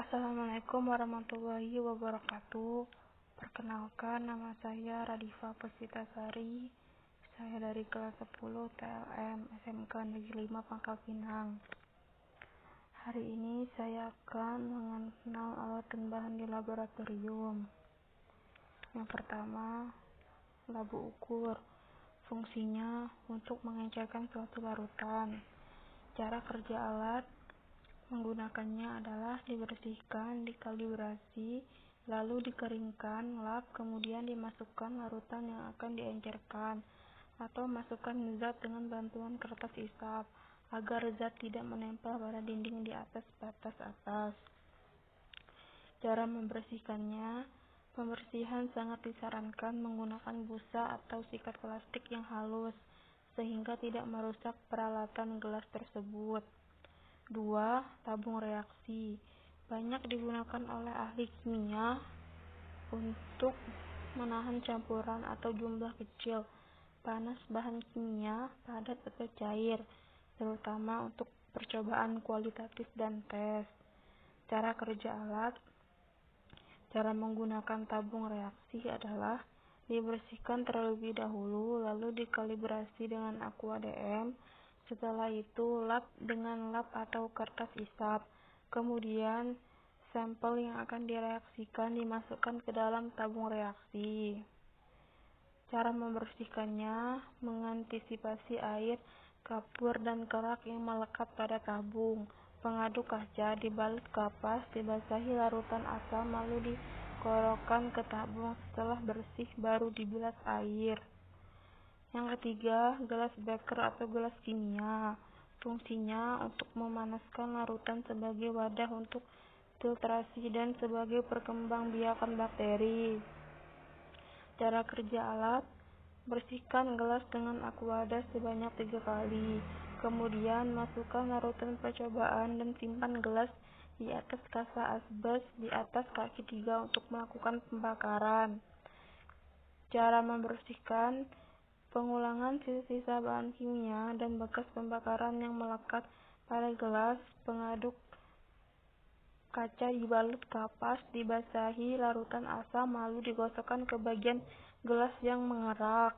Assalamualaikum warahmatullahi wabarakatuh. Perkenalkan, nama saya Radifa Puspitasari. Saya dari kelas 10 TLM SMK Negeri 5 Pangkal Pinang. Hari ini saya akan mengenal alat dan bahan di laboratorium. Yang pertama, labu ukur. Fungsinya untuk mengencerkan suatu larutan. Cara kerja alat menggunakannya adalah dibersihkan, dikalibrasi, lalu dikeringkan, lap, kemudian dimasukkan larutan yang akan diencerkan, atau masukkan zat dengan bantuan kertas isap, agar zat tidak menempel pada dinding di atas batas atas. Cara membersihkannya, pembersihan sangat disarankan menggunakan busa atau sikat plastik yang halus, sehingga tidak merusak peralatan gelas tersebut. 2. Tabung reaksi. Banyak digunakan oleh ahli kimia untuk menahan campuran atau jumlah kecil panas bahan kimia, padat atau cair, terutama untuk percobaan kualitatif dan tes. Cara kerja alat. Cara menggunakan tabung reaksi adalah dibersihkan terlebih dahulu, lalu dikalibrasi dengan aqua DM. Setelah itu, lap dengan lap atau kertas isap. Kemudian, sampel yang akan direaksikan dimasukkan ke dalam tabung reaksi. Cara membersihkannya, mengantisipasi air, kapur, dan kerak yang melekat pada tabung. Pengaduk kaca dibalut kapas, dibasahi larutan asam, lalu dikorokkan ke tabung. Setelah bersih, baru dibilas air. Yang ketiga, gelas beker atau gelas kimia. Fungsinya untuk memanaskan larutan sebagai wadah untuk filtrasi dan sebagai perkembangbiakan bakteri. Cara kerja alat. Bersihkan gelas dengan aquadas sebanyak 3 kali. Kemudian masukkan larutan percobaan dan simpan gelas di atas kasa asbes di atas kaki 3 untuk melakukan pembakaran. Cara membersihkan. Pengulangan sisa-sisa bahan kimia dan bekas pembakaran yang melekat pada gelas. Pengaduk kaca dibalut kapas, dibasahi larutan asam, lalu digosokkan ke bagian gelas yang mengerak.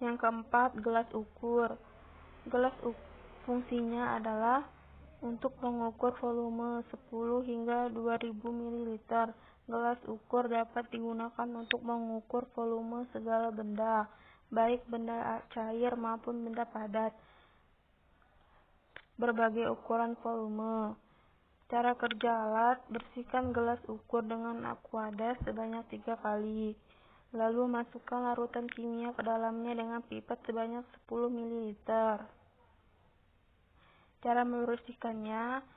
Yang keempat, gelas ukur. Fungsinya adalah untuk mengukur volume 10 hingga 2000 ml. Gelas ukur dapat digunakan untuk mengukur volume segala benda, baik benda cair maupun benda padat. Berbagai ukuran volume. Cara kerja alat. Bersihkan gelas ukur dengan aquadas sebanyak 3 kali. Lalu masukkan larutan kimia ke dalamnya dengan pipet sebanyak 10 ml. Cara membersihkannya.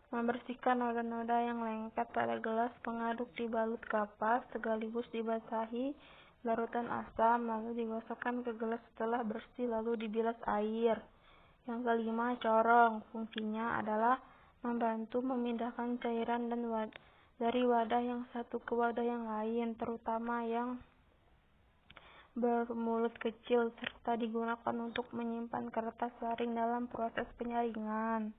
Membersihkan noda-noda yang lengket pada gelas. Pengaduk dibalut kapas sekaligus dibasahi larutan asam, lalu digosokkan ke gelas. Setelah bersih, lalu dibilas air. Yang kelima, corong. Fungsinya adalah membantu memindahkan cairan dari wadah yang satu ke wadah yang lain, terutama yang bermulut kecil, serta digunakan untuk menyimpan kertas saring dalam proses penyaringan.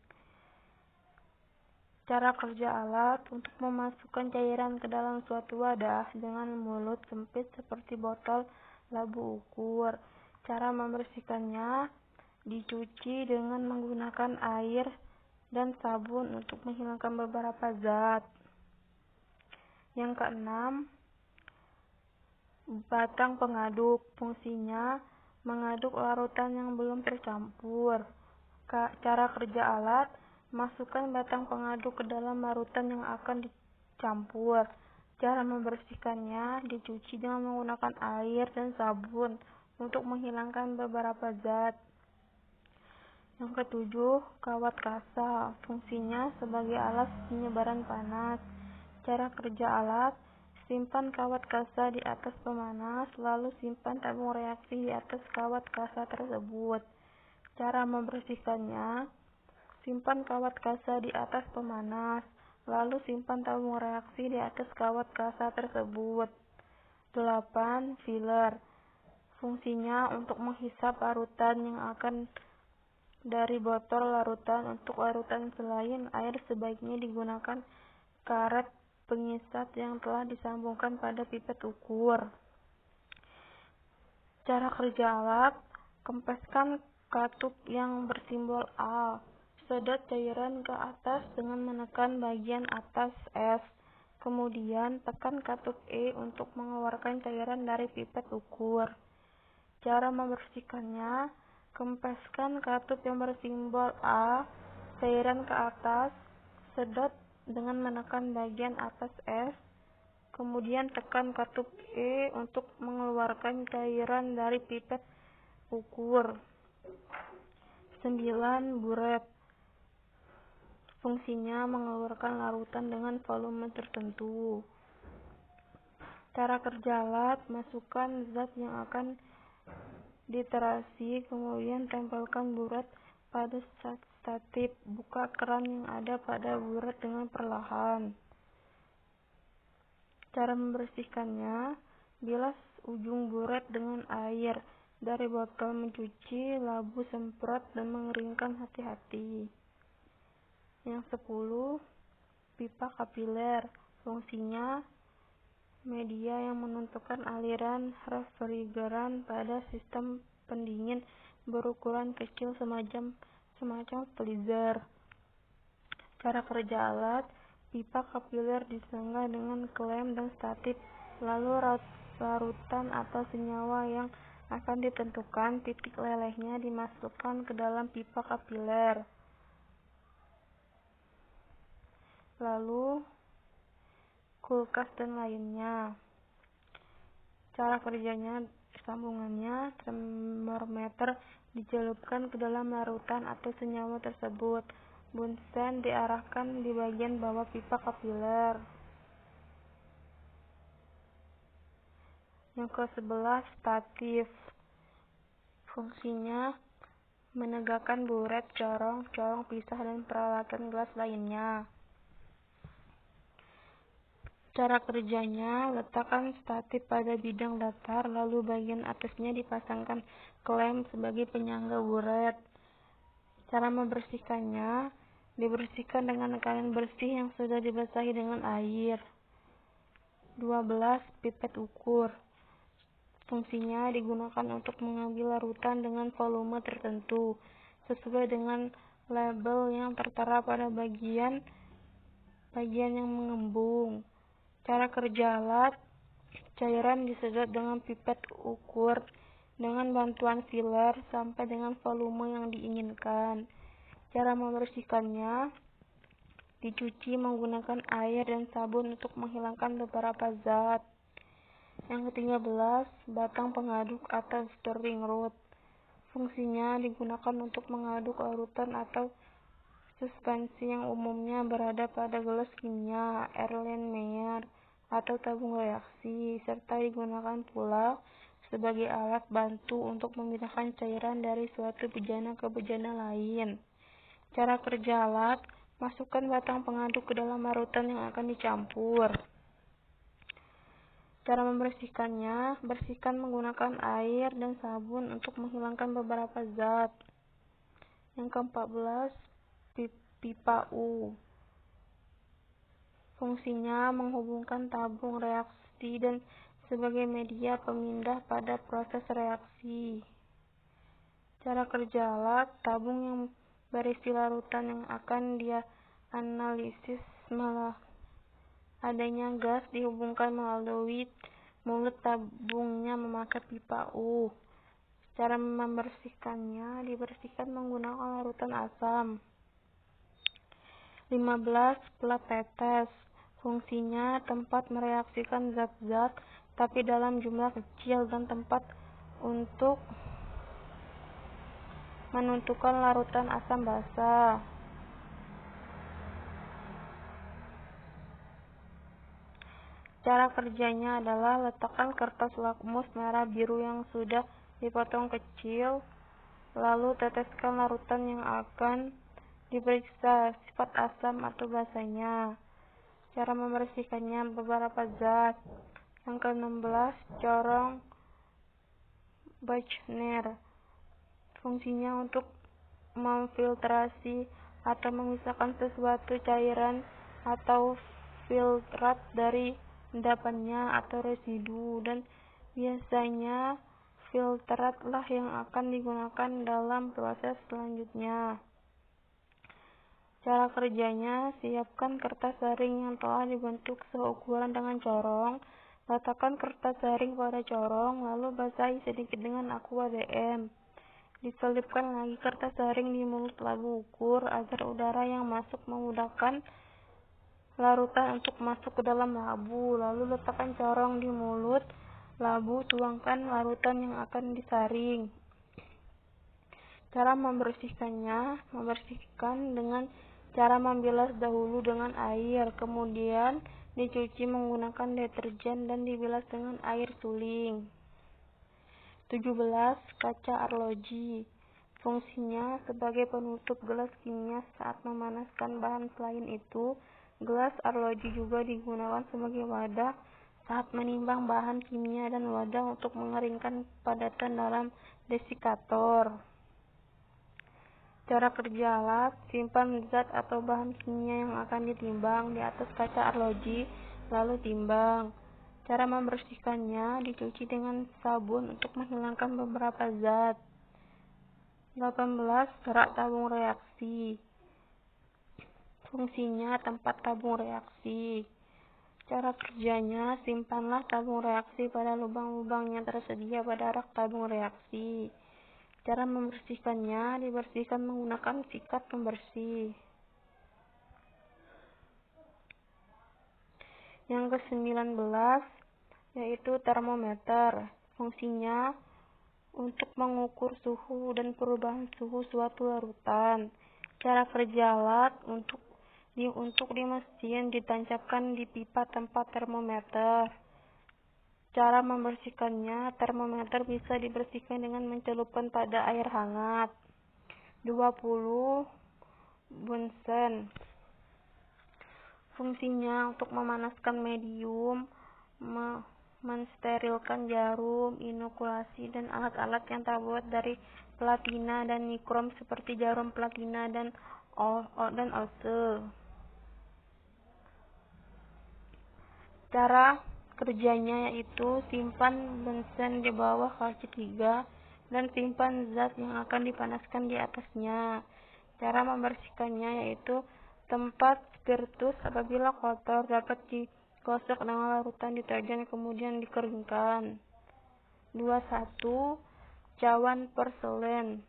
Cara kerja alat. Untuk memasukkan cairan ke dalam suatu wadah dengan mulut sempit seperti botol labu ukur. Cara membersihkannya. Dicuci dengan menggunakan air dan sabun untuk menghilangkan beberapa zat. Yang keenam, batang pengaduk. Fungsinya mengaduk larutan yang belum tercampur. Cara kerja alat. Masukkan batang pengaduk ke dalam larutan yang akan dicampur. Cara membersihkannya. Dicuci dengan menggunakan air dan sabun untuk menghilangkan beberapa zat. Yang ketujuh, kawat kasa. Fungsinya sebagai alat penyebaran panas. Cara kerja alat. Simpan kawat kasa di atas pemanas, lalu simpan tabung reaksi di atas kawat kasa tersebut. Cara membersihkannya. Simpan kawat kasa di atas pemanas, lalu simpan tabung reaksi di atas kawat kasa tersebut. 8. Filler. Fungsinya untuk menghisap larutan yang akan dari botol larutan. Untuk larutan selain air sebaiknya digunakan karet pengisat yang telah disambungkan pada pipet ukur. Cara kerja alat: kempeskan katup yang bersimbol A. Sedot cairan ke atas dengan menekan bagian atas S. Kemudian tekan katup E untuk mengeluarkan cairan dari pipet ukur. Cara membersihkannya: kempeskan katup yang bersimbol A, cairan ke atas, sedot dengan menekan bagian atas S. Kemudian tekan katup E untuk mengeluarkan cairan dari pipet ukur. 9. Buret. Fungsinya mengeluarkan larutan dengan volume tertentu. Cara kerja alat: masukkan zat yang akan diterasi, kemudian tempelkan buret pada statif. Buka keran yang ada pada buret dengan perlahan. Cara membersihkannya: bilas ujung buret dengan air dari botol, mencuci, labu semprot, dan mengeringkan hati-hati. Yang 10. Pipa kapiler. Fungsinya media yang menentukan aliran refrigeran pada sistem pendingin berukuran kecil semacam freezer. Cara kerja alat: pipa kapiler disangga dengan klem dan statif, lalu larutan atau senyawa yang akan ditentukan titik lelehnya dimasukkan ke dalam pipa kapiler. Lalu kulkas dan lainnya. Cara kerjanya: sambungannya: termometer dicelupkan ke dalam larutan atau senyawa tersebut. Bunsen diarahkan di bagian bawah pipa kapiler. Yang ke-11. Statif. Fungsinya menegakkan buret, corong pisah, dan peralatan gelas lainnya. Cara kerjanya: letakkan statif pada bidang datar, lalu bagian atasnya dipasangkan klem sebagai penyangga buret. Cara membersihkannya: dibersihkan dengan kain bersih yang sudah dibasahi dengan air. 12. Pipet ukur. Fungsinya digunakan untuk mengambil larutan dengan volume tertentu, sesuai dengan label yang tertera pada bagian yang mengembung. Cara kerja alat: cairan disedot dengan pipet ukur dengan bantuan filler sampai dengan volume yang diinginkan. Cara membersihkannya: dicuci menggunakan air dan sabun untuk menghilangkan beberapa zat. Yang ke-13. Batang pengaduk atau stirring rod. Fungsinya digunakan untuk mengaduk larutan atau suspensi yang umumnya berada pada gelas kimia, Erlenmeyer, atau tabung reaksi, serta digunakan pula sebagai alat bantu untuk memindahkan cairan dari suatu bejana ke bejana lain. Cara kerja alat: masukkan batang pengaduk ke dalam larutan yang akan dicampur. Cara membersihkannya: bersihkan menggunakan air dan sabun untuk menghilangkan beberapa zat. Yang ke-14. Pipa U. Fungsinya menghubungkan tabung reaksi dan sebagai media pemindah pada proses reaksi. Cara kerja alat: tabung yang berisi larutan yang akan dianalisis adanya gas dihubungkan melalui mulut tabungnya memakai pipa U. Cara membersihkannya: dibersihkan menggunakan larutan asam. 15. Pelap tetes. Fungsinya tempat mereaksikan zat-zat tapi dalam jumlah kecil dan tempat untuk menentukan larutan asam basa. Cara kerjanya adalah: letakkan kertas lakmus merah biru yang sudah dipotong kecil, lalu teteskan larutan yang akan diperiksa sifat asam atau basanya. Cara membersihkannya: beberapa zat. Yang ke-16. Corong Buchner. Fungsinya untuk memfiltrasi atau memisahkan sesuatu cairan atau filtrat dari endapannya atau residu, dan biasanya filtratlah yang akan digunakan dalam proses selanjutnya. Cara kerjanya, siapkan kertas saring yang telah dibentuk seukuran dengan corong. Letakkan kertas saring pada corong, lalu basahi sedikit dengan aqua DM. Diselipkan lagi kertas saring di mulut labu ukur agar udara yang masuk memudahkan larutan untuk masuk ke dalam labu. Lalu letakkan corong di mulut labu, tuangkan larutan yang akan disaring. Cara membersihkannya, membersihkan dengan cara membilas dahulu dengan air, kemudian dicuci menggunakan deterjen dan dibilas dengan air suling. 17. Kaca arloji. Fungsinya sebagai penutup gelas kimia saat memanaskan bahan. Selain itu, gelas arloji juga digunakan sebagai wadah saat menimbang bahan kimia dan wadah untuk mengeringkan padatan dalam desikator. Cara kerja alat, simpan zat atau bahan kimia yang akan ditimbang di atas kaca arloji, lalu timbang. Cara membersihkannya, dicuci dengan sabun untuk menghilangkan beberapa zat. 18. Rak tabung reaksi. Fungsinya tempat tabung reaksi. Cara kerjanya, simpanlah tabung reaksi pada lubang-lubang yang tersedia pada rak tabung reaksi. Cara membersihkannya, dibersihkan menggunakan sikat pembersih. Yang ke-19 yaitu termometer. Fungsinya untuk mengukur suhu dan perubahan suhu suatu larutan. Cara kerja alat, untuk di mesin ditancapkan di pipa tempat termometer. Cara membersihkannya, termometer bisa dibersihkan dengan mencelupkan pada air hangat. 20. Bunsen. Fungsinya untuk memanaskan medium, mensterilkan jarum, inokulasi, dan alat-alat yang terbuat dari platina dan nikrom seperti jarum platina dan ose. Cara kerjanya yaitu simpan bunsen di bawah kaki 3 dan simpan zat yang akan dipanaskan di atasnya. Cara membersihkannya yaitu tempat spiritus apabila kotor dapat digosok dengan larutan deterjen kemudian dikeringkan. 21. Cawan porselen.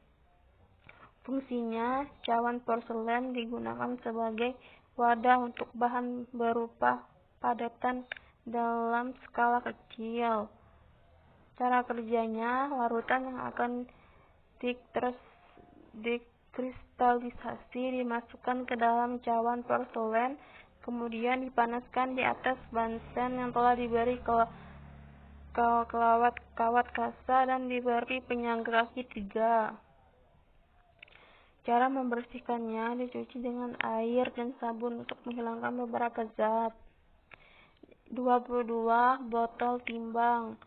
Fungsinya, cawan porselen digunakan sebagai wadah untuk bahan berupa padatan dalam skala kecil. Cara kerjanya, larutan yang akan dikristalisasi dimasukkan ke dalam cawan porselen, kemudian dipanaskan di atas bunsen yang telah diberi kawat kasa dan diberi penyangga kaki 3. Cara membersihkannya, dicuci dengan air dan sabun untuk menghilangkan beberapa zat. 22. Botol timbang.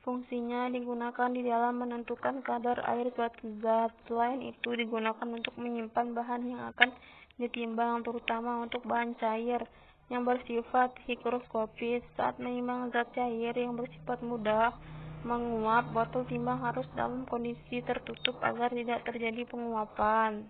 Fungsinya digunakan di dalam menentukan kadar air suatu zat. Selain itu, digunakan untuk menyimpan bahan yang akan ditimbang, terutama untuk bahan cair yang bersifat higroskopis. Saat menimbang zat cair yang bersifat mudah menguap, botol timbang harus dalam kondisi tertutup agar tidak terjadi penguapan.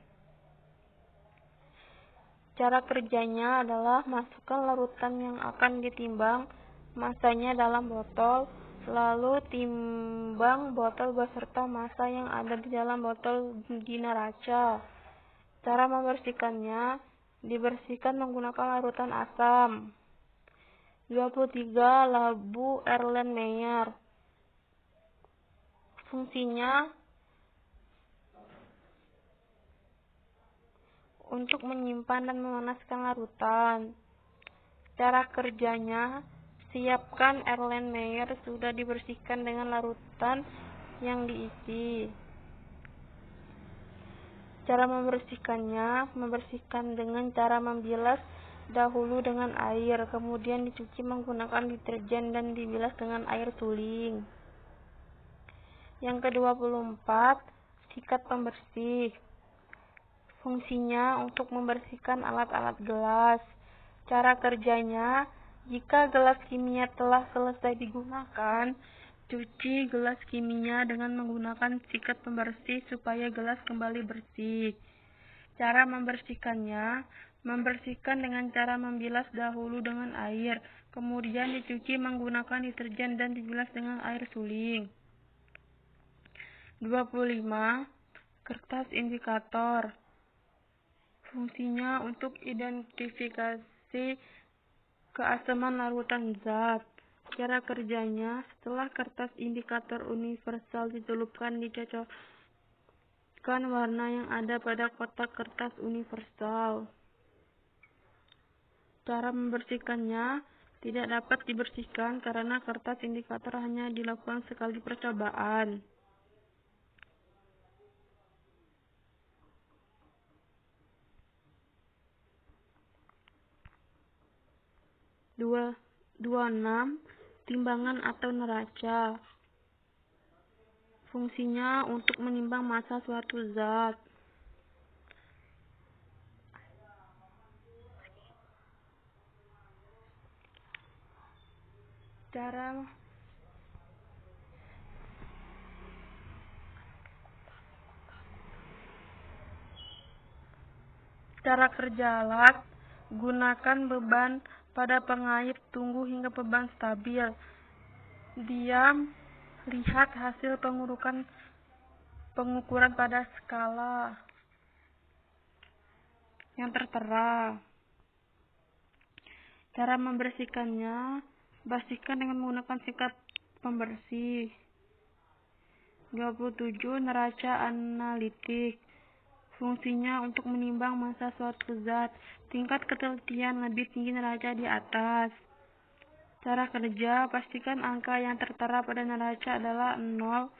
Cara kerjanya adalah masukkan larutan yang akan ditimbang masanya dalam botol, lalu timbang botol beserta massa yang ada di dalam botol di neraca. Cara membersihkannya, dibersihkan menggunakan larutan asam. 23. Labu Erlenmeyer. Fungsinya untuk menyimpan dan memanaskan larutan. Cara kerjanya, siapkan Erlenmeyer sudah dibersihkan dengan larutan yang diisi. Cara membersihkannya, membersihkan dengan cara membilas dahulu dengan air, kemudian dicuci menggunakan deterjen dan dibilas dengan air suling. Yang ke-24, sikat pembersih. Fungsinya untuk membersihkan alat-alat gelas. Cara kerjanya, jika gelas kimia telah selesai digunakan, cuci gelas kimia dengan menggunakan sikat pembersih supaya gelas kembali bersih. Cara membersihkannya, membersihkan dengan cara membilas dahulu dengan air, kemudian dicuci menggunakan deterjen dan dibilas dengan air suling. 25. Kertas indikator. Fungsinya untuk identifikasi keasaman larutan zat. Cara kerjanya, setelah kertas indikator universal dicelupkan, dicocokkan warna yang ada pada kotak kertas universal. Cara membersihkannya, tidak dapat dibersihkan karena kertas indikator hanya dilakukan sekali percobaan. 26. Timbangan atau neraca. Fungsinya untuk menimbang massa suatu zat. Cara kerja alat, gunakan beban pada pengait, tunggu hingga beban stabil. Diam, lihat hasil pengukuran pada skala yang tertera. Cara membersihkannya, bersihkan dengan menggunakan sikat pembersih. 27. Neraca analitik. Fungsinya untuk menimbang massa suatu zat. Tingkat ketelitian lebih tinggi neraca di atas. Cara kerja, pastikan angka yang tertera pada neraca adalah 0.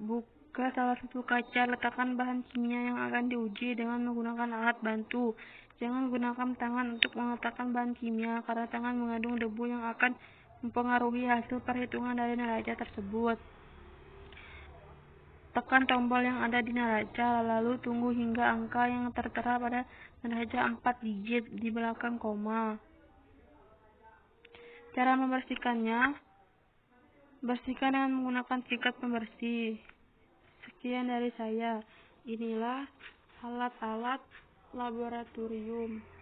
Buka salah satu kaca, letakkan bahan kimia yang akan diuji dengan menggunakan alat bantu. Jangan gunakan tangan untuk meletakkan bahan kimia, karena tangan mengandung debu yang akan mempengaruhi hasil perhitungan dari neraca tersebut. Tekan tombol yang ada di neraca, lalu tunggu hingga angka yang tertera pada neraca 4 digit di belakang koma. Cara membersihkannya, bersihkan dengan menggunakan sikat pembersih. Sekian dari saya. Inilah alat-alat laboratorium.